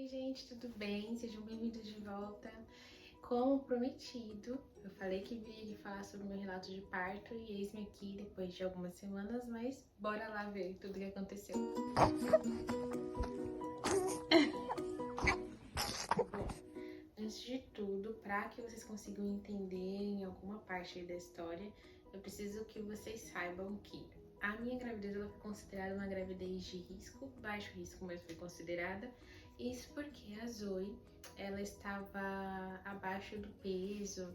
Oi, gente, tudo bem? Sejam bem-vindos de volta. Como prometido, eu falei que viria falar sobre o meu relato de parto e eis-me aqui depois de algumas semanas, mas bora lá ver tudo o que aconteceu. Bom, antes de tudo, para que vocês consigam entender em alguma parte aí da história, eu preciso que vocês saibam que a minha gravidez ela foi considerada uma gravidez de risco, baixo risco, mas foi considerada. Isso porque a Zoe, ela estava abaixo do peso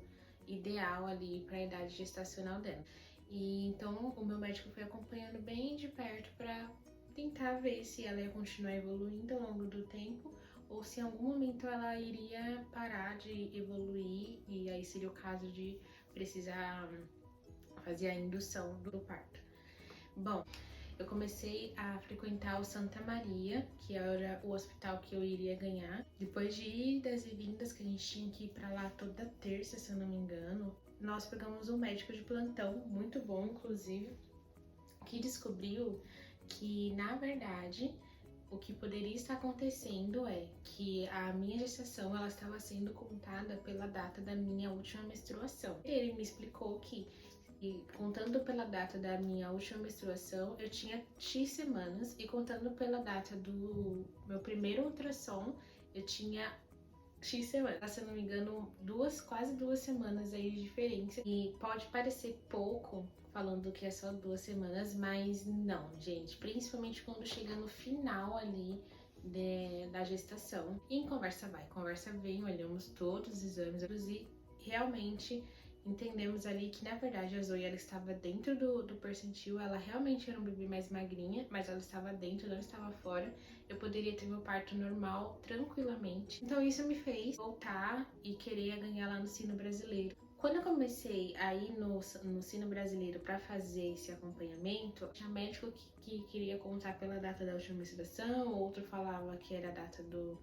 ideal ali para a idade gestacional dela. E então o meu médico foi acompanhando bem de perto para tentar ver se ela ia continuar evoluindo ao longo do tempo ou se em algum momento ela iria parar de evoluir e aí seria o caso de precisar fazer a indução do parto. Bom, eu comecei a frequentar o Santa Maria, que era o hospital que eu iria ganhar. Depois de idas e vindas, que a gente tinha que ir pra lá toda terça, se eu não me engano, nós pegamos um médico de plantão, muito bom inclusive, que descobriu que, na verdade, o que poderia estar acontecendo é que a minha gestação ela estava sendo contada pela data da minha última menstruação. Ele me explicou que contando pela data da minha última menstruação, eu tinha X semanas, e contando pela data do meu primeiro ultrassom, eu tinha X semanas. Se eu não me engano, quase 2 semanas aí de diferença. E pode parecer pouco, falando que é só 2 semanas, mas não, gente. Principalmente quando chega no final ali da gestação. E em conversa vai, conversa vem, olhamos todos os exames e realmente entendemos ali que, na verdade, a Zoe ela estava dentro do percentil, ela realmente era um bebê mais magrinha, mas ela estava dentro, não estava fora. Eu poderia ter meu parto normal tranquilamente. Então isso me fez voltar e querer ganhar lá no Sino Brasileiro. Quando eu comecei a ir no Sino Brasileiro para fazer esse acompanhamento, tinha médico que queria contar pela data da última menstruação, outro falava que era a data do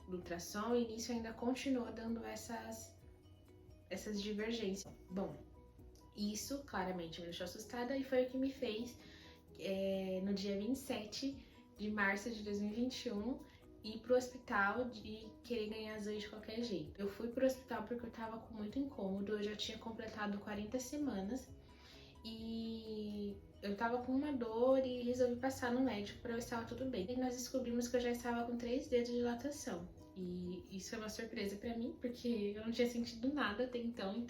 ultrassom, e nisso ainda continuou dando essas divergências. Bom, isso claramente me deixou assustada e foi o que me fez, no dia 27 de março de 2021, ir pro hospital de querer ganhar a Zoe de qualquer jeito. Eu fui pro hospital porque eu tava com muito incômodo, eu já tinha completado 40 semanas e eu tava com uma dor e resolvi passar no médico para ver se estava tudo bem. E nós descobrimos que eu já estava com 3 dedos de dilatação. E isso é uma surpresa pra mim, porque eu não tinha sentido nada até então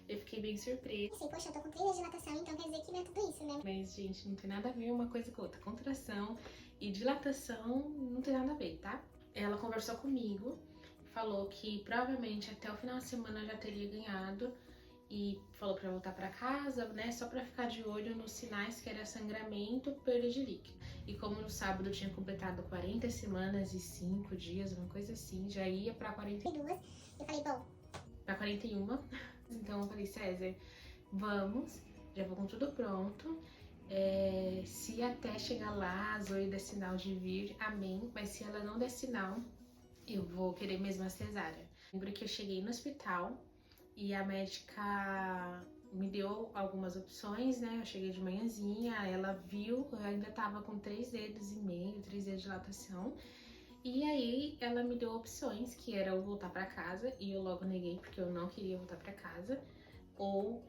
eu fiquei bem surpresa. Assim, poxa, eu tô com 3 de dilatação, então quer dizer que não é tudo isso, né? Mas, gente, não tem nada a ver uma coisa com outra. Contração e dilatação não tem nada a ver, tá? Ela conversou comigo, falou que provavelmente até o final de semana eu já teria ganhado e falou pra voltar pra casa, né, só pra ficar de olho nos sinais, que era sangramento, perda de líquido. E como no sábado eu tinha completado 40 semanas e 5 dias, uma coisa assim, já ia pra 42, eu falei, bom, pra 41. Então eu falei, César, vamos, já vou com tudo pronto. Se até chegar lá a Zoe der sinal de vir, amém. Mas se ela não der sinal, eu vou querer mesmo a cesárea. Lembro que eu cheguei no hospital e a médica me deu algumas opções, né? Eu cheguei de manhãzinha, ela viu, eu ainda tava com 3 dedos e meio, 3 dedos de dilatação. E aí ela me deu opções, que era eu voltar pra casa, e eu logo neguei porque eu não queria voltar pra casa, ou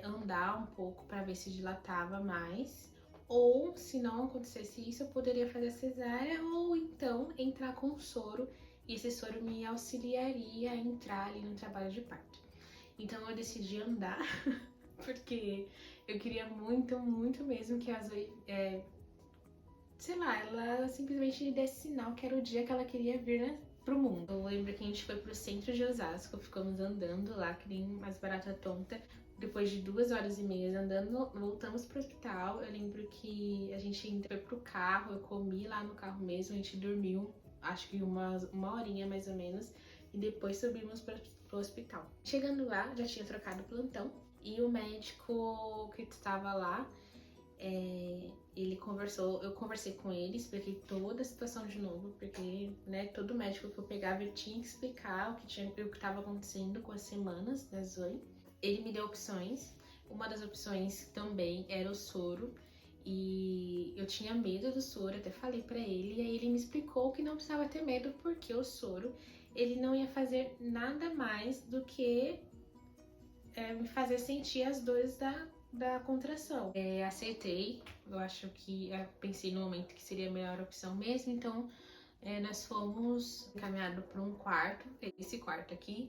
andar um pouco para ver se dilatava mais, ou se não acontecesse isso, eu poderia fazer cesárea, ou então entrar com soro, e esse soro me auxiliaria a entrar ali no trabalho de parto. Então eu decidi andar, porque eu queria muito, muito mesmo que a Zoe, sei lá, ela simplesmente desse sinal que era o dia que ela queria vir, né, pro mundo. Eu lembro que a gente foi pro centro de Osasco, ficamos andando lá, que nem umas barata tonta. Depois de 2 horas e meia andando, voltamos pro hospital. Eu lembro que a gente ainda foi pro carro, eu comi lá no carro mesmo, a gente dormiu, acho que uma horinha mais ou menos, e depois subimos pro hospital. Chegando lá, já tinha trocado o plantão, e o médico que estava lá, ele conversou, eu conversei com ele, expliquei toda a situação de novo, porque, né, todo médico que eu pegava eu tinha que explicar o que estava acontecendo com as semanas da Zoe. Ele me deu opções, uma das opções também era o soro, E eu tinha medo do soro, até falei pra ele, e aí ele me explicou que não precisava ter medo porque o soro, ele não ia fazer nada mais do que me fazer sentir as dores da contração. Aceitei, eu acho que pensei no momento que seria a melhor opção mesmo, então nós fomos encaminhados para um quarto, esse quarto aqui,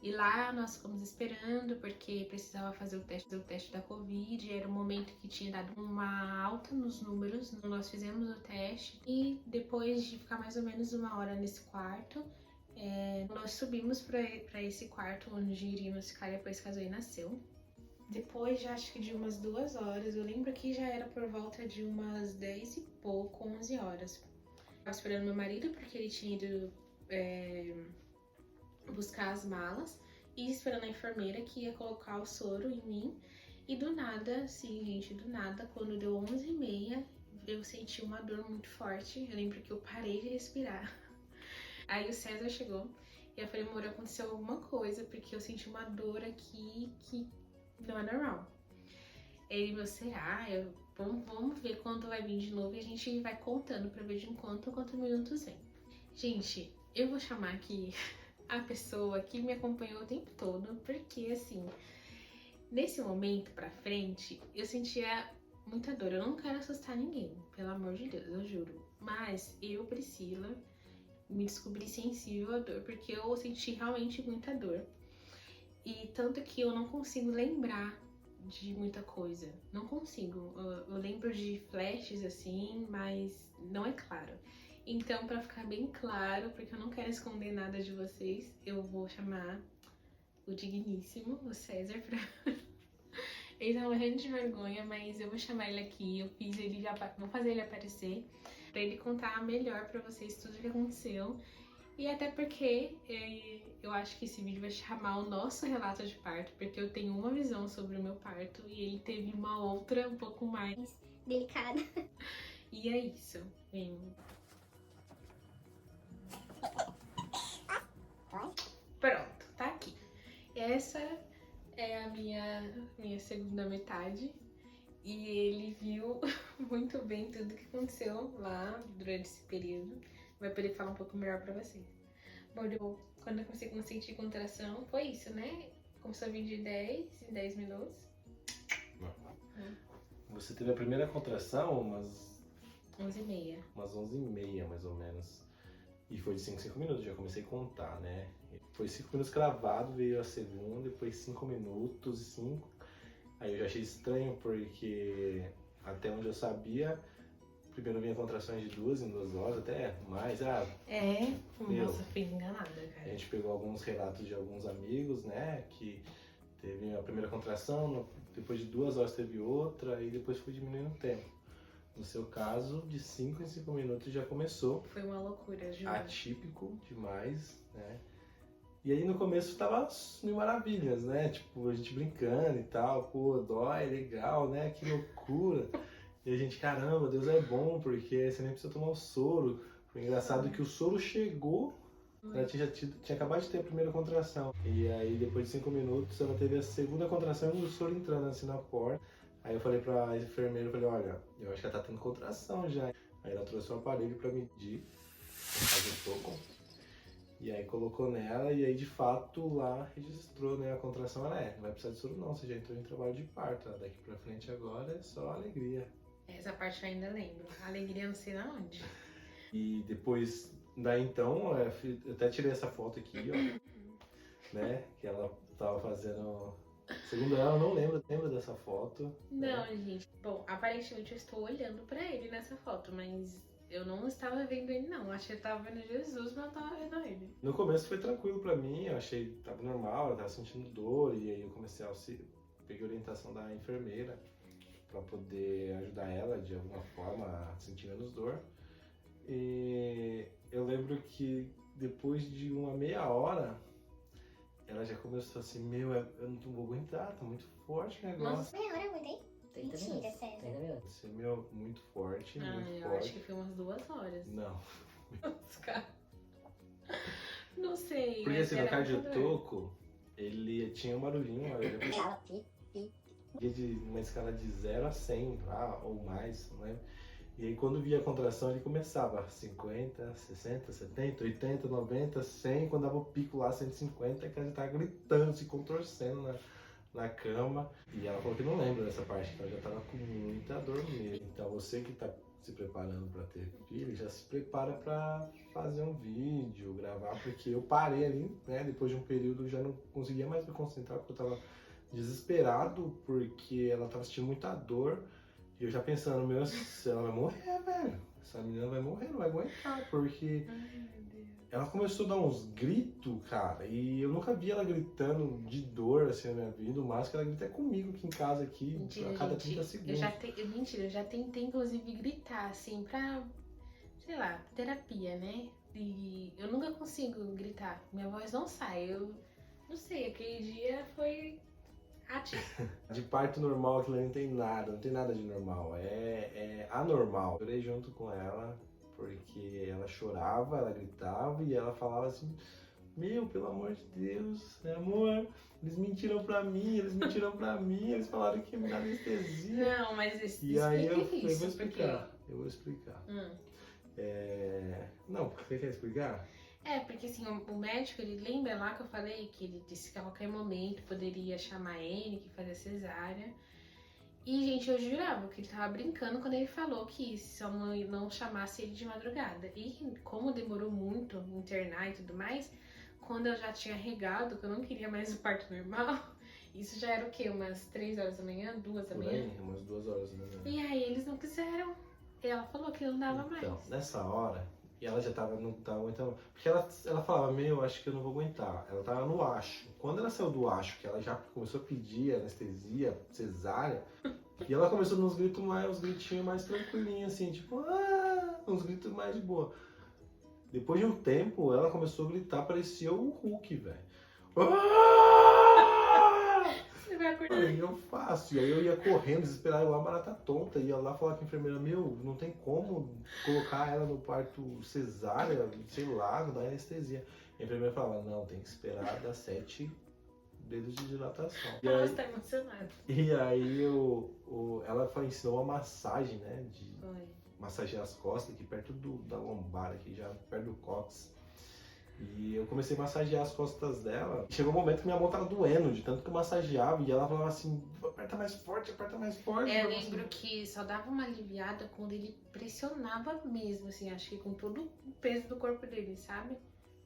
e lá nós ficamos esperando porque precisava fazer o teste da Covid. Era um momento que tinha dado uma alta nos números. Nós fizemos o teste e depois de ficar mais ou menos 1 hora nesse quarto, nós subimos para esse quarto onde iríamos ficar depois que a Zoe nasceu. Depois, já acho que de umas 2 horas, eu lembro que já era por volta de umas 10 e pouco, 11 horas. Eu tava esperando meu marido porque ele tinha ido buscar as malas e esperando a enfermeira que ia colocar o soro em mim. E do nada, sim, gente, do nada, quando deu 11h30, eu senti uma dor muito forte. Eu lembro que eu parei de respirar. Aí o César chegou e eu falei, amor, aconteceu alguma coisa, porque eu senti uma dor aqui que não é normal. Ele, será? Vamos ver quando vai vir de novo e a gente vai contando pra ver de quantos minutos vem. Gente, eu vou chamar aqui a pessoa que me acompanhou o tempo todo, porque assim, nesse momento pra frente, eu sentia muita dor. Eu não quero assustar ninguém, pelo amor de Deus, eu juro. Mas eu, Priscila, me descobri sensível à dor, porque eu senti realmente muita dor. E tanto que eu não consigo lembrar de muita coisa. Não consigo. Eu lembro de flashes assim, mas não é claro. Então, pra ficar bem claro, porque eu não quero esconder nada de vocês, eu vou chamar o digníssimo, o César, pra... Ele tá morrendo de vergonha, mas eu vou chamar ele aqui. Vou fazer ele aparecer pra ele contar melhor pra vocês tudo o que aconteceu. E até porque eu acho que esse vídeo vai chamar o nosso relato de parto, porque eu tenho uma visão sobre o meu parto e ele teve uma outra um pouco mais Delicada. E é isso. Pronto, tá aqui. Essa é a minha segunda metade. E ele viu muito bem tudo que aconteceu lá durante esse período. Vai poder falar um pouco melhor pra vocês. Bom, quando eu comecei a sentir contração, foi isso, né? Começou a vir de 10 em 10 minutos. Você teve a primeira contração umas 11h30. Umas 11h30, mais ou menos. E foi de 5 em 5 minutos, já comecei a contar, né? Foi 5 minutos cravado, veio a segunda, depois 5 minutos e 5. Aí eu já achei estranho, porque até onde eu sabia, primeiro vinha contrações de 2 em 2 horas, até mais. Nossa, fui enganada, A cara. gente pegou alguns relatos de alguns amigos, né? Que teve a primeira contração, depois de 2 horas teve outra, e depois foi diminuindo o tempo. No seu caso, de 5 em 5 minutos já começou. Foi uma loucura, juro. Atípico demais, né? E aí no começo tava mil maravilhas, né? Tipo, a gente brincando e tal, pô, dói, legal, né? Que loucura. E a gente, caramba, Deus é bom, porque você nem precisa tomar o soro. Foi engraçado que o soro chegou, ela tinha acabado de ter a primeira contração. E aí depois de 5 minutos ela teve a segunda contração e o soro entrando assim na porta. Aí eu falei pra enfermeira, eu falei, olha, eu acho que ela tá tendo contração já. Aí ela trouxe um aparelho pra medir, pra fazer um pouco. E aí colocou nela e aí de fato lá registrou, né, a contração. Ela não vai precisar de soro não, você já entrou em trabalho de parto. Daqui pra frente agora é só alegria. Essa parte eu ainda lembro. Alegria não sei na onde. E depois, daí então, eu até tirei essa foto aqui, ó, né, que ela tava fazendo... Segundo ela, não lembra dessa foto. Não, gente. Bom, aparentemente eu estou olhando pra ele nessa foto, mas eu não estava vendo ele, não. Eu achei que eu tava vendo Jesus, mas eu tava vendo ele. No começo foi tranquilo pra mim, eu achei que tava normal, ela tava sentindo dor, e aí eu comecei a peguei a orientação da enfermeira pra poder ajudar ela de alguma forma a sentir menos dor. E eu lembro que depois de uma meia hora, ela já começou assim, eu não vou aguentar, tá muito forte o negócio. Nossa, meia hora eu aguentei? Mentira, César. Você, muito forte, muito Eu forte. acho que foi umas 2 horas. Não. Não sei. Porque mas assim, no era muita dor. cardiotoco, ele tinha um barulhinho, olha. De uma escala de 0 a 100, ou mais, não lembro. E aí quando via a contração ele começava 50, 60, 70, 80, 90, 100, quando dava o pico lá 150, que ela já tava gritando, se contorcendo na cama. E ela falou que não lembra dessa parte, que ela já tava com muita dor mesmo. Então você que tá se preparando para ter filho, já se prepara para fazer um vídeo, gravar, porque eu parei ali, né, depois de um período já não conseguia mais me concentrar, porque eu tava desesperado, porque ela tava sentindo muita dor. E eu já pensando, meu, ela vai morrer, velho. Essa menina vai morrer, não vai aguentar, porque ela começou a dar uns gritos, cara, e eu nunca vi ela gritando de dor, assim, na minha vida. O máximo que ela grita é comigo aqui em casa, aqui, Mentira, a cada gente. 30 segundos. Mentira, eu já tentei, inclusive, gritar, assim, pra, sei lá, terapia, né? E eu nunca consigo gritar. Minha voz não sai. Eu não sei, aquele dia foi ativo. De parto normal aquilo ali não tem nada de normal, é anormal. Eu chorei junto com ela, porque ela chorava, ela gritava e ela falava assim, meu, pelo amor de Deus, amor, eles mentiram pra mim, eles falaram que ia me dar anestesia. Não, mas E aí eu explica isso, vou explicar, eu vou explicar. Não, você quer explicar? Porque assim, o médico, ele lembra lá que eu falei que ele disse que a qualquer momento poderia chamar ele, que fazia cesárea. E, gente, eu jurava que ele tava brincando quando ele falou que se eu não chamasse ele de madrugada. E como demorou muito internar e tudo mais, quando eu já tinha regado, que eu não queria mais o parto normal, isso já era o quê? Umas 3 horas da manhã, 2 da manhã? Por aí, umas 2 horas da manhã. E aí eles não quiseram. E ela falou que não dava mais. Então, nessa hora, e ela já não tava aguentando. Porque ela falava, meu, acho que eu não vou aguentar. Ela tava no acho. Quando ela saiu do acho, que ela já começou a pedir anestesia, cesárea, e ela começou nos gritos uns gritinhos mais tranquilinhos, assim, tipo, uns gritos mais de boa. Depois de um tempo, ela começou a gritar, parecia o Hulk, velho. Você vai acordar. Aí eu faço, e aí eu ia correndo, desesperado, igual uma barata tonta, ia lá falar com a enfermeira, meu, não tem como colocar ela no parto cesárea, sei lá, não dá anestesia. A enfermeira falava, não, tem que esperar dar 7 dedos de dilatação. E Ela aí, está emocionada. e aí ela ensinou uma massagem, né, de Foi. massagear as costas, aqui perto da lombar, aqui já perto do cóccix. E eu comecei a massagear as costas dela. Chegou um momento que minha mão tava doendo, de tanto que eu massageava. E ela falava assim, aperta mais forte, aperta mais forte. Eu lembro que só dava uma aliviada quando ele pressionava mesmo, assim, acho que com todo o peso do corpo dele, sabe?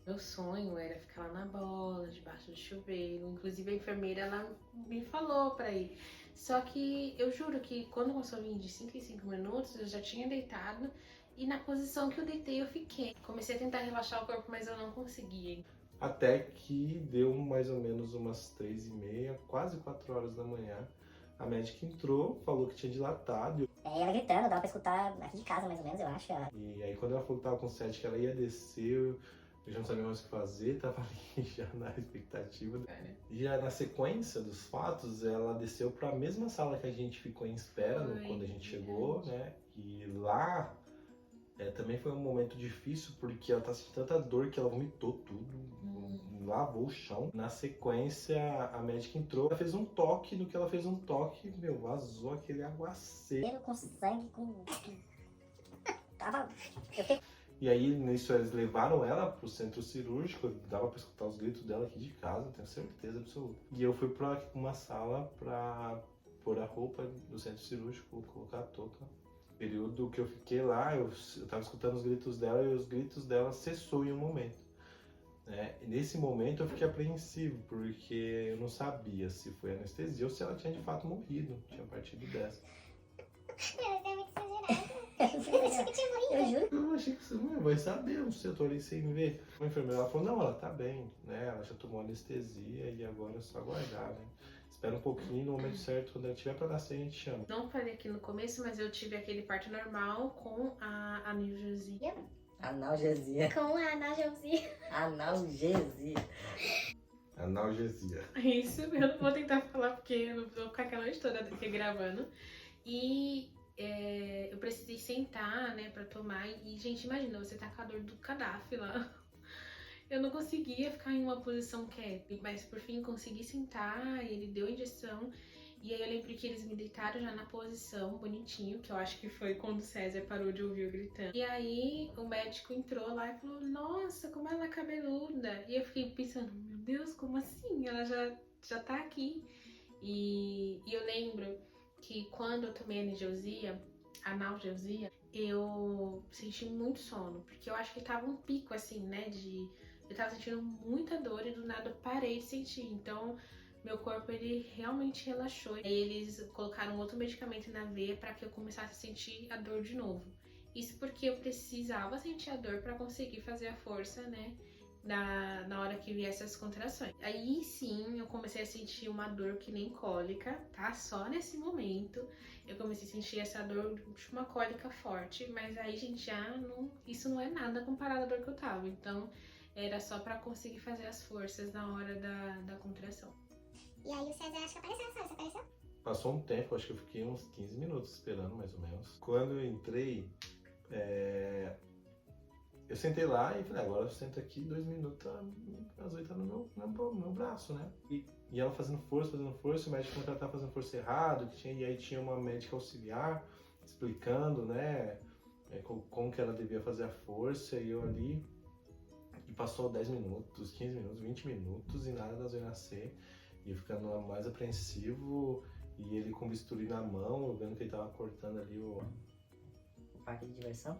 Meu sonho era ficar lá na bola, debaixo do chuveiro. Inclusive a enfermeira, ela me falou pra ir. Só que eu juro que quando começou a vir de 5 em 5 minutos, eu já tinha deitado. E na posição que eu deitei, eu fiquei. Comecei a tentar relaxar o corpo, mas eu não conseguia. Até que deu mais ou menos umas 3h30, quase 4 horas da manhã. A médica entrou, falou que tinha dilatado. E ela gritando, dava pra escutar aqui de casa mais ou menos, eu acho. E aí quando ela falou que tava com 7, que ela ia descer, eu já não sabia mais o que fazer, tava ali já na expectativa. E já na sequência dos fatos, ela desceu pra mesma sala que a gente ficou em espera quando a gente chegou, né? E lá também foi um momento difícil, porque ela tá sentindo tanta dor que ela vomitou tudo, lavou o chão. Na sequência, a médica entrou, ela fez um toque, no que ela fez um toque, meu, vazou aquele aguaceiro. Com sangue, Tava... E aí, nisso, eles levaram ela pro centro cirúrgico, dava pra escutar os gritos dela aqui de casa, tenho certeza absoluta. E eu fui pra uma sala pra pôr a roupa do centro cirúrgico, colocar a touca. No período que eu fiquei lá, eu tava escutando os gritos dela e os gritos dela cessou em um momento. E nesse momento eu fiquei apreensivo, porque eu não sabia se foi anestesia ou se ela tinha de fato morrido, tinha partido dessa. Ela é muito exagerada. Eu achei que tinha morrido. Eu achei que você não vai saber, não sei, eu tô ali sem ver. A enfermeira ela falou, não, ela tá bem, né? Ela já tomou anestesia e agora é só aguardar, né? Espera um pouquinho, no momento certo, quando ela tiver pra nascer, a gente chama. Não falei aqui no começo, mas eu tive aquele parto normal com a analgesia. Analgesia. Com a analgesia. Analgesia. Analgesia. Isso, eu não vou tentar falar porque eu não vou ficar aquela noite toda aqui gravando. E eu precisei sentar, né, pra tomar. E, gente, imagina, você tá com a dor do cadáver lá. Eu não conseguia ficar em uma posição quieta, mas por fim consegui sentar, ele deu a injeção E aí eu lembro que eles me deitaram já na posição, bonitinho, que eu acho que foi quando o César parou de ouvir eu gritando. E aí o médico entrou lá e falou, nossa, como ela é cabeluda. E eu fiquei pensando, meu Deus, como assim? Ela já tá aqui. E eu lembro que quando eu tomei analgesia, eu senti muito sono, porque eu acho que tava um pico assim, né, eu tava sentindo muita dor e do nada eu parei de sentir, então meu corpo ele realmente relaxou. Aí eles colocaram outro medicamento na veia para que eu começasse a sentir a dor de novo. Isso porque eu precisava sentir a dor para conseguir fazer a força, né, na hora que viesse as contrações. Aí sim eu comecei a sentir uma dor que nem cólica, tá? Só nesse momento eu comecei a sentir essa dor de uma cólica forte, mas aí, gente, isso não é nada comparado à dor que eu tava. Então era só pra conseguir fazer as forças na hora da contração. E aí o César acho que apareceu, sabe? Você apareceu? Passou um tempo, acho que eu fiquei uns 15 minutos esperando, mais ou menos. Quando eu entrei, eu sentei lá e falei, agora eu sento aqui 2 minutos, a Zoe tá no meu braço, né? E ela fazendo força, o médico falou que ela tava fazendo força errado, e aí tinha uma médica auxiliar explicando, né, como que ela devia fazer a força, e eu ali, e passou 10 minutos, 15 minutos, 20 minutos, e nada da Zoe nascer, e eu ficando mais apreensivo, e ele com bisturi na mão, eu vendo que ele tava cortando ali o Parque de diversão.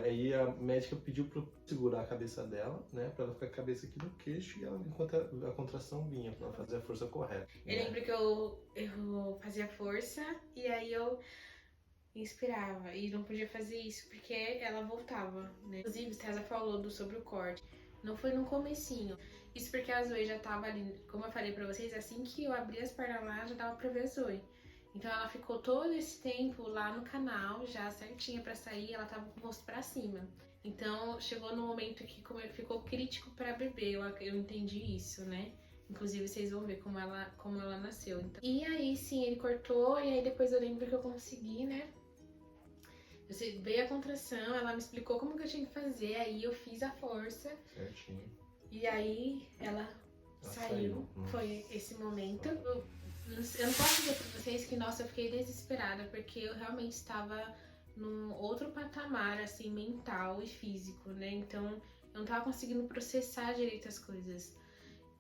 Aí a médica pediu pra eu segurar a cabeça dela, né? Pra ela ficar com a cabeça aqui no queixo e ela, enquanto a contração vinha, pra ela fazer a força correta. Eu lembro que eu fazia força e aí eu inspirava. E não podia fazer isso porque ela voltava, né? Inclusive, o César falou sobre o corte. Não foi no comecinho. Isso porque a Zoe já tava ali, como eu falei pra vocês, assim que eu abri as pernas lá, já dava pra ver a Zoe. Então ela ficou todo esse tempo lá no canal, já certinha pra sair, ela tava com o rosto pra cima. Então chegou no momento que ficou crítico pra bebê, eu entendi isso, né? Inclusive vocês vão ver como ela nasceu. Então. E aí sim, ele cortou, e aí depois eu lembro que eu consegui, né? Veio a contração, ela me explicou como que eu tinha que fazer, aí eu fiz a força. Certinho. E aí ela saiu. Foi esse momento. Eu não posso dizer pra vocês que, nossa, eu fiquei desesperada, porque eu realmente estava num outro patamar, assim, mental e físico, né? Então, eu não tava conseguindo processar direito as coisas.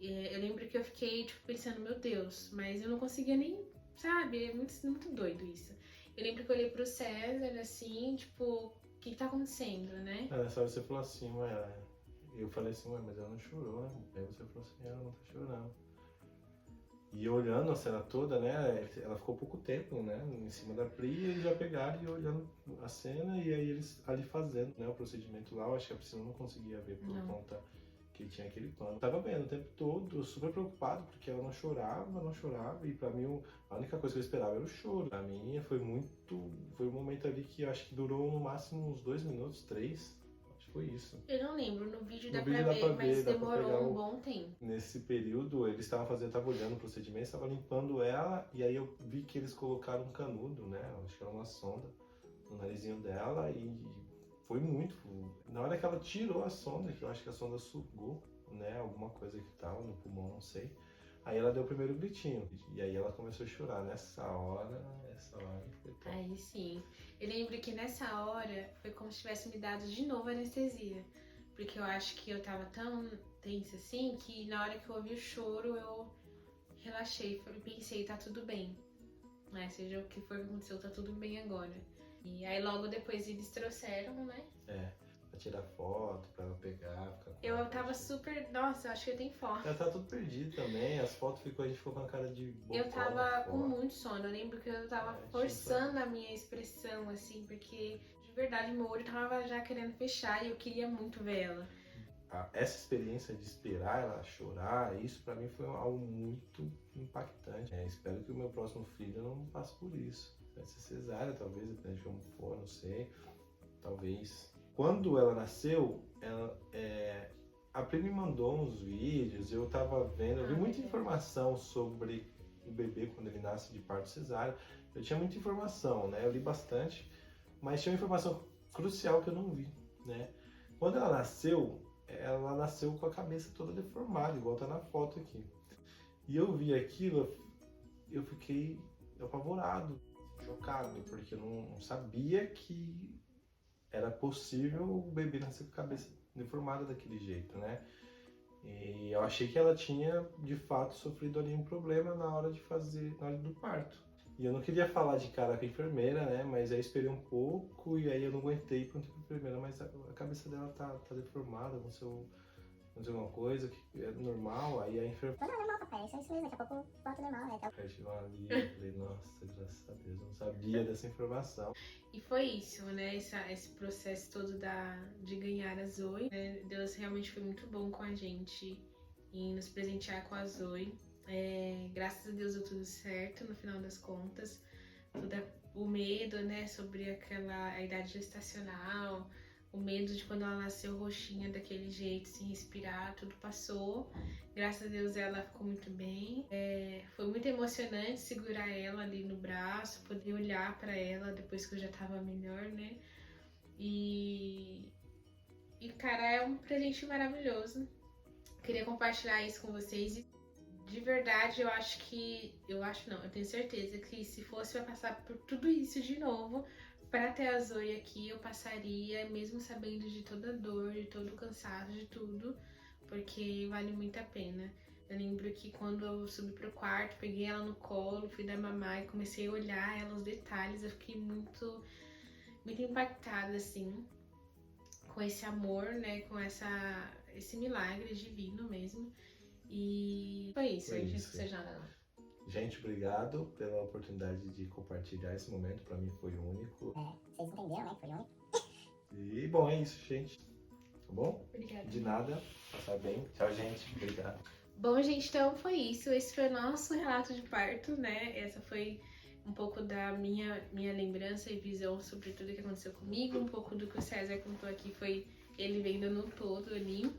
Eu lembro que eu fiquei, tipo, pensando, meu Deus, mas eu não conseguia nem, sabe? É muito doido isso. Eu lembro que eu olhei pro César, assim, tipo, o que tá acontecendo, né? Nessa hora você falou assim, eu falei assim, mas ela não chorou, né? Aí você falou assim, ela não tá chorando. E olhando a cena toda, né, ela ficou pouco tempo, né, em cima da Pri, e eles já pegaram e olhando a cena, e aí eles ali fazendo, né, o procedimento lá, eu acho que a Priscila não conseguia ver por conta que tinha aquele plano. Eu tava vendo o tempo todo, super preocupado, porque ela não chorava, e pra mim a única coisa que eu esperava era o choro. Pra mim foi um momento ali que eu acho que durou no máximo uns 2 minutos, 3. Foi isso. Eu não lembro, no vídeo No dá vídeo pra dá pra ver, mas ver, dá pra demorou pegar um bom tempo. Nesse período, eles estavam olhando o procedimento, estavam limpando ela, e aí eu vi que eles colocaram um canudo, né? Acho que era uma sonda no narizinho dela, e foi muito. Na hora que ela tirou a sonda, que eu acho que a sonda sugou, né? Alguma coisa que tava no pulmão, não sei. Aí ela deu o primeiro gritinho, e aí ela começou a chorar. Nessa hora foi top. Aí sim. Eu lembro que nessa hora foi como se tivesse me dado de novo anestesia. Porque eu acho que eu tava tão tensa assim, que na hora que eu ouvi o choro, eu relaxei. Pensei, tá tudo bem. Né? Seja o que for que aconteceu, tá tudo bem agora. E aí logo depois eles trouxeram, né? Pra tirar foto, pra ela pegar, ficar com Eu tava super... Nossa, eu acho que eu tenho foto. Ela tá tudo perdido também, as fotos a gente ficou com a cara de bocó. Eu tava com muito sono, eu lembro que eu tava forçando a minha expressão, assim, porque de verdade meu olho tava já querendo fechar e eu queria muito ver ela. Essa experiência de esperar ela chorar, isso pra mim foi algo muito impactante. Espero que o meu próximo filho não passe por isso. Vai ser cesárea, talvez, depende de como for, não sei. Talvez. Quando ela nasceu, a Pri me mandou uns vídeos, eu tava vendo, eu vi muita informação sobre o bebê quando ele nasce de parto cesárea. Eu tinha muita informação, né? Eu li bastante, mas tinha uma informação crucial que eu não vi, né? Quando ela nasceu com a cabeça toda deformada, igual tá na foto aqui. E eu vi aquilo, eu fiquei apavorado, chocado, porque eu não sabia que era possível o bebê nascer com a cabeça deformada daquele jeito, né? E eu achei que ela tinha, de fato, sofrido ali um problema na hora do parto. E eu não queria falar de cara com a enfermeira, né? Mas aí eu esperei um pouco e aí eu não aguentei e perguntei pra enfermeira, mas a cabeça dela tá deformada, aconteceu alguma coisa que é normal, aí a enfermeira... Não, normal, papai, isso mesmo, daqui a pouco volta normal, né? Aí eu tive uma alívio, eu falei, nossa, graças a Deus, eu não sabia dessa informação. E foi isso, né? Esse processo todo de ganhar a Zoe, né? Deus realmente foi muito bom com a gente em nos presentear com a Zoe. Graças a Deus deu tudo certo no final das contas. O medo, né, sobre a idade gestacional, o medo de quando ela nasceu roxinha daquele jeito, sem respirar, tudo passou. Graças a Deus ela ficou muito bem. Foi muito emocionante segurar ela ali no braço, poder olhar pra ela depois que eu já tava melhor, né? E cara, é um presente maravilhoso. Queria compartilhar isso com vocês. De verdade, eu tenho certeza que se fosse pra passar por tudo isso de novo, pra ter a Zoe aqui, eu passaria, mesmo sabendo de toda a dor, de todo o cansaço, de tudo, porque vale muito a pena. Eu lembro que quando eu subi pro quarto, peguei ela no colo, fui dar mamar e comecei a olhar ela, os detalhes, eu fiquei muito, muito impactada, assim, com esse amor, né, com esse milagre divino mesmo. E foi isso, Foi gente, isso. que seja nada. Gente, obrigado pela oportunidade de compartilhar esse momento, pra mim foi único. Vocês entenderam, né? Foi único. E bom, é isso, gente. Tá bom? Obrigada. De nada, passar bem. Tchau, gente. Obrigado. Bom, gente, então foi isso. Esse foi o nosso relato de parto, né? Essa foi um pouco da minha lembrança e visão sobre tudo que aconteceu comigo. Um pouco do que o César contou aqui foi ele vendo no todo ali.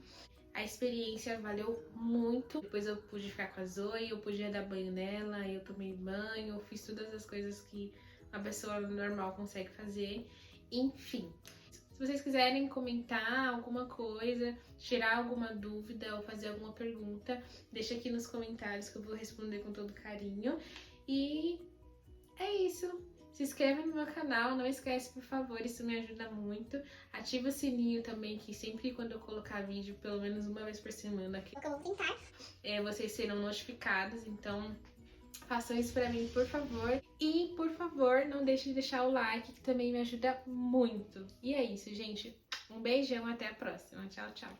A experiência valeu muito. Depois eu pude ficar com a Zoe, eu podia dar banho nela, eu tomei banho, eu fiz todas as coisas que uma pessoa normal consegue fazer. Enfim, se vocês quiserem comentar alguma coisa, tirar alguma dúvida ou fazer alguma pergunta, deixa aqui nos comentários que eu vou responder com todo carinho. E é isso. Se inscreve no meu canal, não esquece, por favor, isso me ajuda muito. Ativa o sininho também, que sempre quando eu colocar vídeo, pelo menos uma vez por semana, Eu vou tentar. vocês serão notificados. Então, façam isso pra mim, por favor. E, por favor, não deixe de deixar o like, que também me ajuda muito. E é isso, gente. Um beijão, até a próxima. Tchau, tchau.